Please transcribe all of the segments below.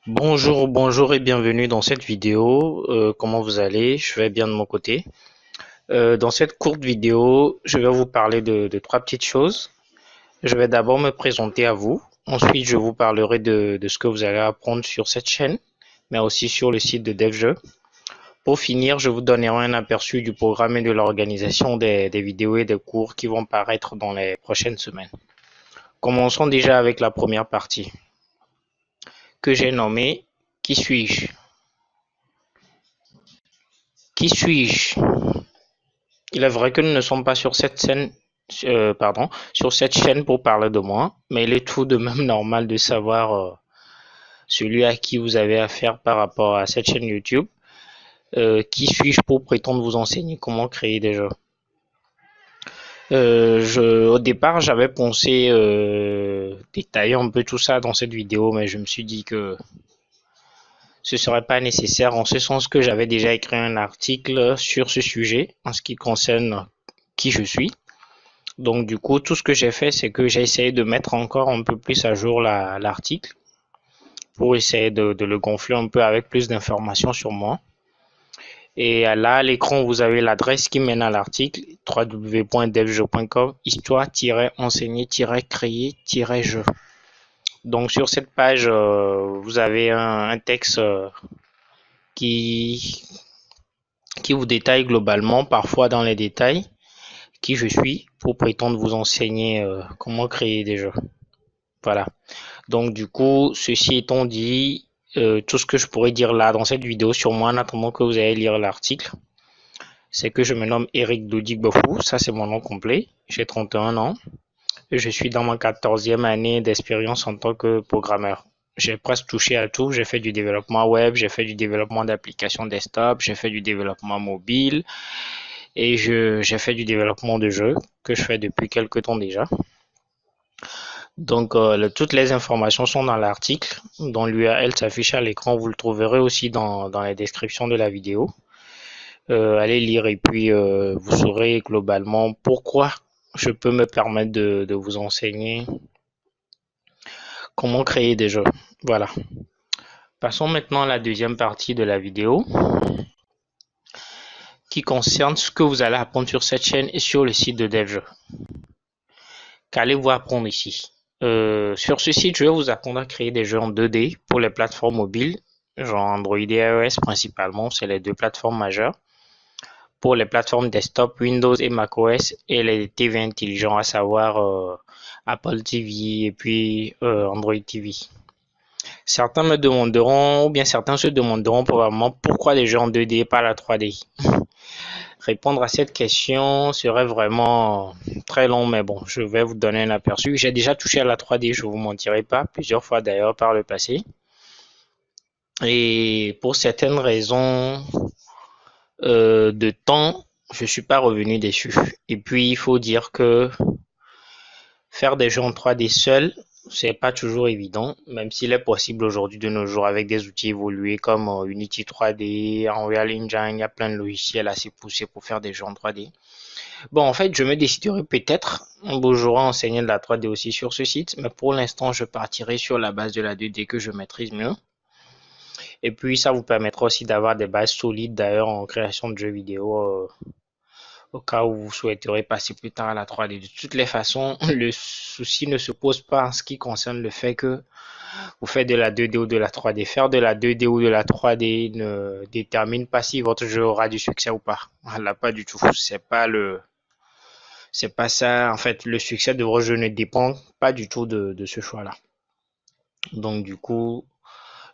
Bonjour et bienvenue dans cette vidéo. Comment vous allez? Je vais bien de mon côté. Dans cette courte vidéo, je vais vous parler de trois petites choses. Je vais d'abord me présenter à vous. Ensuite, je vous parlerai de ce que vous allez apprendre sur cette chaîne, mais aussi sur le site de DevJeux. Pour finir, je vous donnerai un aperçu du programme et de l'organisation des vidéos et des cours qui vont paraître dans les prochaines semaines. Commençons déjà avec la première partie que j'ai nommée Qui suis-je? Qui suis-je? Il est vrai que nous ne sommes pas sur cette sur cette chaîne pour parler de moi, mais il est tout de même normal de savoir celui à qui vous avez affaire par rapport à cette chaîne YouTube. Qui suis-je pour prétendre vous enseigner comment créer des jeux? Au départ, j'avais pensé détailler un peu tout ça dans cette vidéo, mais je me suis dit que ce serait pas nécessaire en ce sens que j'avais déjà écrit un article sur ce sujet en ce qui concerne qui je suis. Donc du coup, tout ce que j'ai fait, c'est que j'ai essayé de mettre encore un peu plus à jour l'article pour essayer de le gonfler un peu avec plus d'informations sur moi. Et là, à l'écran, vous avez l'adresse qui mène à l'article www.devjeux.com, histoire-enseigner-créer-jeu. Donc sur cette page, vous avez un texte qui, qui vous détaille globalement, parfois dans les détails, qui je suis pour prétendre vous enseigner comment créer des jeux. Voilà. Donc du coup, ceci étant dit, tout ce que je pourrais dire là dans cette vidéo sur moi en attendant que vous allez lire l'article, c'est que je me nomme Eric Dodik-Bofou, ça c'est mon nom complet, j'ai 31 ans, et je suis dans ma 14e année d'expérience en tant que programmeur. J'ai presque touché à tout, j'ai fait du développement web, j'ai fait du développement d'applications desktop, j'ai fait du développement mobile, et j'ai fait du développement de jeux que je fais depuis quelques temps déjà. Donc, toutes les informations sont dans l'article, dont l'URL s'affiche à l'écran. Vous le trouverez aussi dans les descriptions de la vidéo. Allez lire et puis vous saurez globalement pourquoi je peux me permettre de vous enseigner comment créer des jeux. Voilà. Passons maintenant à la deuxième partie de la vidéo qui concerne ce que vous allez apprendre sur cette chaîne et sur le site de DevJeux. Qu'allez-vous apprendre ici? Sur ce site, je vais vous apprendre à créer des jeux en 2D pour les plateformes mobiles, genre Android et iOS principalement, c'est les deux plateformes majeures. Pour les plateformes desktop, Windows et macOS et les TV intelligents, à savoir Apple TV et puis Android TV. Certains me demanderont, ou bien certains se demanderont probablement pourquoi des jeux en 2D et pas la 3D. Répondre à cette question serait vraiment très long, mais bon, je vais vous donner un aperçu. J'ai déjà touché à la 3D, je ne vous mentirai pas, plusieurs fois d'ailleurs par le passé. Et pour certaines raisons de temps, je ne suis pas revenu dessus. Et puis, il faut dire que faire des jeux en 3D seul, c'est pas toujours évident, même s'il est possible aujourd'hui de nos jours avec des outils évolués comme Unity 3D, Unreal Engine, il y a plein de logiciels assez poussés pour faire des jeux en 3D. Bon, en fait, je me déciderai peut-être un beau jour à enseigner de la 3D aussi sur ce site, mais pour l'instant, je partirai sur la base de la 2D que je maîtrise mieux. Et puis, ça vous permettra aussi d'avoir des bases solides d'ailleurs en création de jeux vidéo au cas où vous souhaiterez passer plus tard à la 3D. De toutes les façons, le souci ne se pose pas en ce qui concerne le fait que vous faites de la 2D ou de la 3D. Faire de la 2D ou de la 3D ne détermine pas si votre jeu aura du succès ou pas. Voilà, pas du tout. C'est pas ça. En fait, le succès de votre jeu ne dépend pas du tout de ce choix-là. Donc, du coup,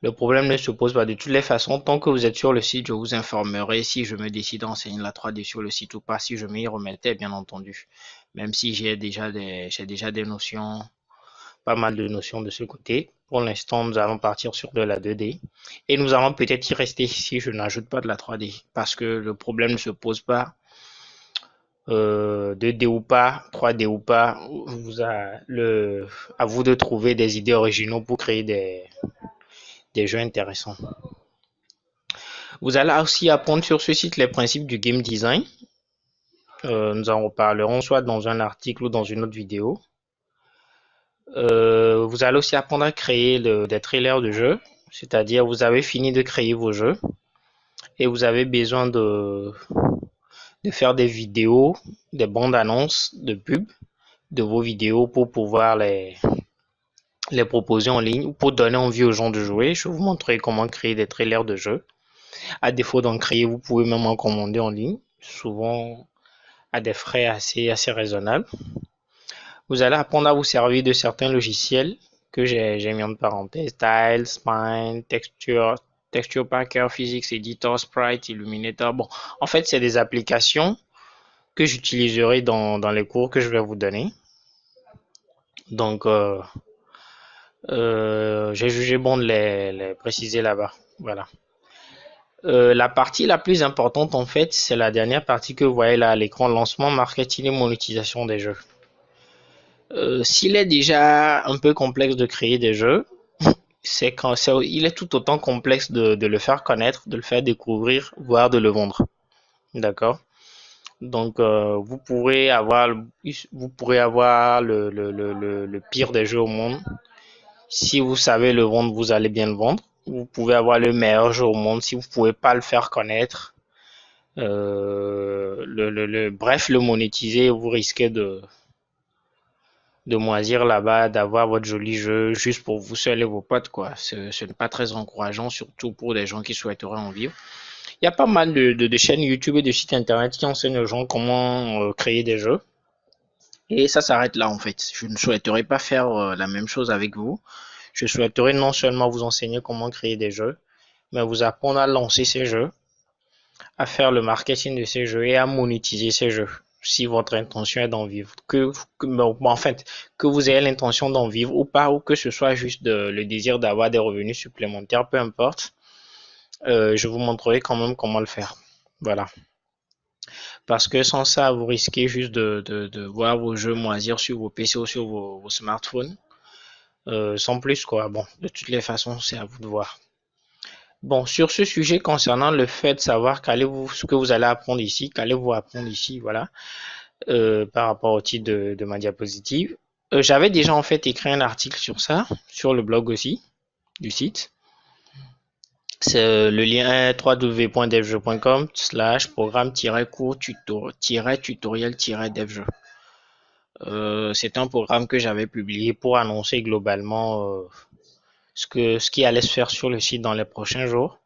le problème ne se pose pas de toutes les façons. Tant que vous êtes sur le site, je vous informerai si je me décide à enseigner la 3D sur le site ou pas, si je m'y remettais, bien entendu. Même si j'ai déjà des notions, pas mal de notions de ce côté. Pour l'instant, nous allons partir sur de la 2D. Et nous allons peut-être y rester si je n'ajoute pas de la 3D. Parce que le problème ne se pose pas. 2D ou pas, 3D ou pas, à vous de trouver des idées originaux pour créer des jeux intéressants. Vous allez aussi apprendre sur ce site les principes du game design. Nous en reparlerons soit dans un article ou dans une autre vidéo. Vous allez aussi apprendre à créer des trailers de jeux, C'est-à-dire, vous avez fini de créer vos jeux et vous avez besoin de faire des vidéos, des bandes annonces de pub de vos vidéos pour pouvoir les proposer en ligne ou pour donner envie aux gens de jouer. Je vais vous montrer comment créer des trailers de jeux. À défaut d'en créer, vous pouvez même en commander en ligne, souvent à des frais assez raisonnables. Vous allez apprendre à vous servir de certains logiciels que j'ai mis en parenthèse: Tile, Spine, Texture Packer, Physics Editor, Sprite, Illuminator. Bon, en fait, c'est des applications que j'utiliserai dans les cours que je vais vous donner. Donc, j'ai jugé bon de les préciser là-bas. Voilà. La partie la plus importante, en fait, c'est la dernière partie que vous voyez là à l'écran: lancement, marketing et monétisation des jeux. S'il est déjà un peu complexe de créer des jeux, il est tout autant complexe de le faire connaître, de le faire découvrir, voire de le vendre. D'accord? Donc, vous pourrez avoir le pire des jeux au monde. Si vous savez le vendre, vous allez bien le vendre. Vous pouvez avoir le meilleur jeu au monde. Si vous ne pouvez pas le faire connaître, bref, le monétiser, vous risquez de moisir là-bas, d'avoir votre joli jeu juste pour vous seul et vos potes, quoi. Ce n'est pas très encourageant, surtout pour des gens qui souhaiteraient en vivre. Il y a pas mal de chaînes YouTube et de sites internet qui enseignent aux gens comment créer des jeux. Et ça s'arrête là, en fait. Je ne souhaiterais pas faire la même chose avec vous. Je souhaiterais non seulement vous enseigner comment créer des jeux, mais vous apprendre à lancer ces jeux, à faire le marketing de ces jeux et à monétiser ces jeux. Si votre intention est d'en vivre, que vous ayez l'intention d'en vivre ou pas, ou que ce soit juste le désir d'avoir des revenus supplémentaires, peu importe, je vous montrerai quand même comment le faire. Voilà. Parce que sans ça, vous risquez juste de voir vos jeux moisir sur vos PC ou sur vos smartphones. Sans plus, quoi. Bon, de toutes les façons, c'est à vous de voir. Bon, sur ce sujet concernant le fait de savoir ce que vous allez apprendre ici, qu'allez-vous apprendre ici, voilà, par rapport au titre de ma diapositive. J'avais déjà en fait écrit un article sur ça, sur le blog aussi, du site. C'est le lien www.devjeu.com/programme-cours-tutoriel-devjeu. C'est un programme que j'avais publié pour annoncer globalement ce qui allait se faire sur le site dans les prochains jours.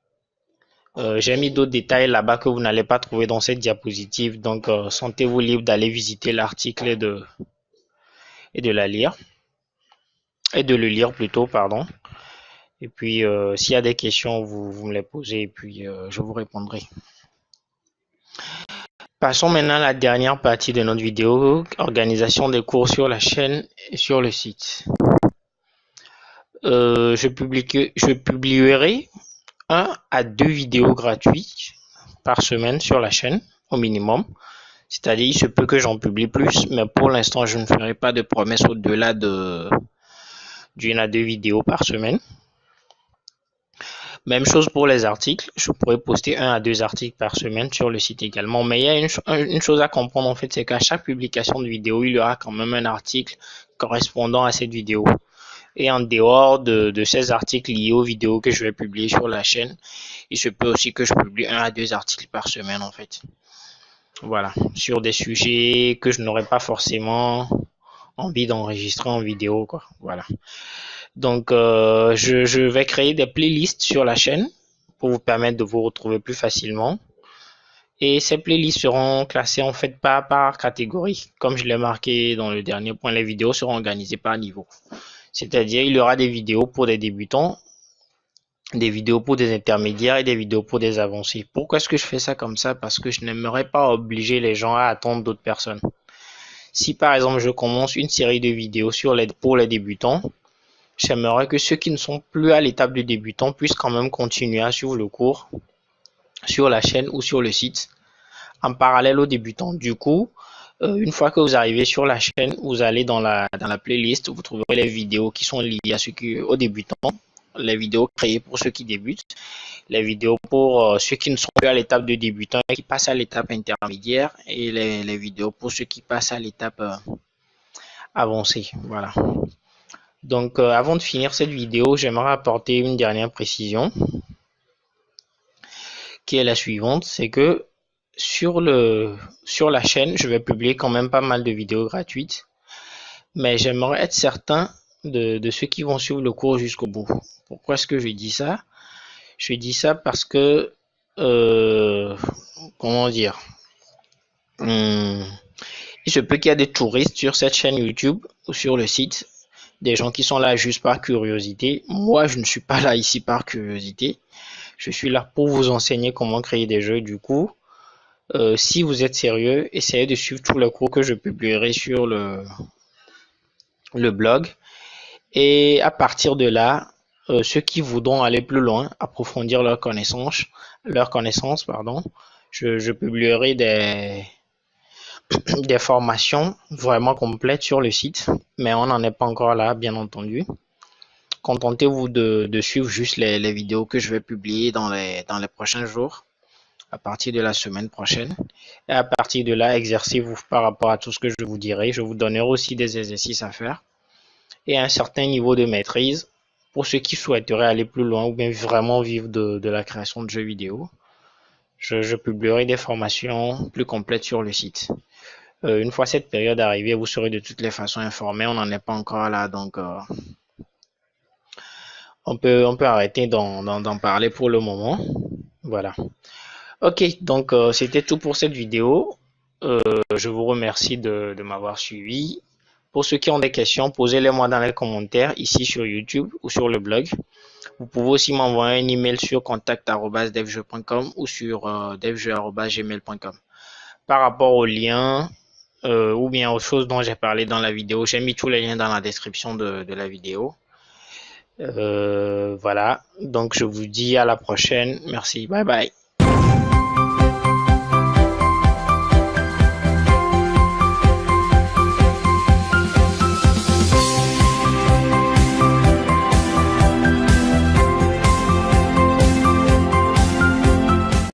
J'ai mis d'autres détails là-bas que vous n'allez pas trouver dans cette diapositive, donc sentez-vous libre d'aller visiter l'article et de la lire, et de le lire plutôt, pardon. Et puis s'il y a des questions, vous me les posez et puis je vous répondrai. Passons maintenant à la dernière partie de notre vidéo: organisation des cours sur la chaîne et sur le site. Je publierai 1 à 2 vidéos gratuites par semaine sur la chaîne, au minimum. C'est-à-dire, il se peut que j'en publie plus, mais pour l'instant, je ne ferai pas de promesses au-delà d'une à 2 vidéos par semaine. Même chose pour les articles, je pourrais poster 1 à 2 articles par semaine sur le site également. Mais il y a une chose à comprendre en fait, c'est qu'à chaque publication de vidéo, il y aura quand même un article correspondant à cette vidéo. Et en dehors de ces articles liés aux vidéos que je vais publier sur la chaîne, il se peut aussi que je publie 1 à 2 articles par semaine en fait. Voilà, sur des sujets que je n'aurais pas forcément envie d'enregistrer en vidéo, quoi. Voilà. Donc, je vais créer des playlists sur la chaîne pour vous permettre de vous retrouver plus facilement. Et ces playlists seront classées en fait pas par catégorie. Comme je l'ai marqué dans le dernier point, les vidéos seront organisées par niveau. C'est-à-dire, il y aura des vidéos pour des débutants, des vidéos pour des intermédiaires et des vidéos pour des avancés. Pourquoi est-ce que je fais ça comme ça? Parce que je n'aimerais pas obliger les gens à attendre d'autres personnes. Si par exemple je commence une série de vidéos pour les débutants, j'aimerais que ceux qui ne sont plus à l'étape de débutant puissent quand même continuer à suivre le cours sur la chaîne ou sur le site en parallèle aux débutants. Du coup, une fois que vous arrivez sur la chaîne, vous allez dans la playlist, vous trouverez les vidéos qui sont liées aux débutants, les vidéos créées pour ceux qui débutent, les vidéos pour ceux qui ne sont plus à l'étape de débutant et qui passent à l'étape intermédiaire, et les vidéos pour ceux qui passent à l'étape avancée. Voilà. Donc, avant de finir cette vidéo, j'aimerais apporter une dernière précision qui est la suivante, c'est que sur la chaîne, je vais publier quand même pas mal de vidéos gratuites, mais j'aimerais être certain de ceux qui vont suivre le cours jusqu'au bout. Pourquoi est-ce que je dis ça? Je dis ça parce que, comment dire, il se peut qu'il y ait des touristes sur cette chaîne YouTube ou sur le site, des gens qui sont là juste par curiosité. Moi, je ne suis pas là ici par curiosité. Je suis là pour vous enseigner comment créer des jeux. Du coup, si vous êtes sérieux, essayez de suivre tous les cours que je publierai sur le blog. Et à partir de là, ceux qui voudront aller plus loin, approfondir leurs connaissances, je publierai des formations vraiment complètes sur le site, mais on n'en est pas encore là, bien entendu. Contentez-vous de suivre juste les vidéos que je vais publier dans les prochains jours, à partir de la semaine prochaine. Et à partir de là, exercez-vous par rapport à tout ce que je vous dirai. Je vous donnerai aussi des exercices à faire et un certain niveau de maîtrise pour ceux qui souhaiteraient aller plus loin ou bien vraiment vivre de la création de jeux vidéo. Je publierai des formations plus complètes sur le site. Une fois cette période arrivée, vous serez de toutes les façons informés. On n'en est pas encore là, donc on peut arrêter d'en parler pour le moment. Voilà. Ok, donc c'était tout pour cette vidéo. Je vous remercie de m'avoir suivi. Pour ceux qui ont des questions, posez-les-moi dans les commentaires ici sur YouTube ou sur le blog. Vous pouvez aussi m'envoyer un email sur contact@devjeux.com ou sur devjeux@gmail.com. Par rapport aux liens ou bien aux choses dont j'ai parlé dans la vidéo, j'ai mis tous les liens dans la description de la vidéo. Voilà, donc je vous dis à la prochaine. Merci, bye bye.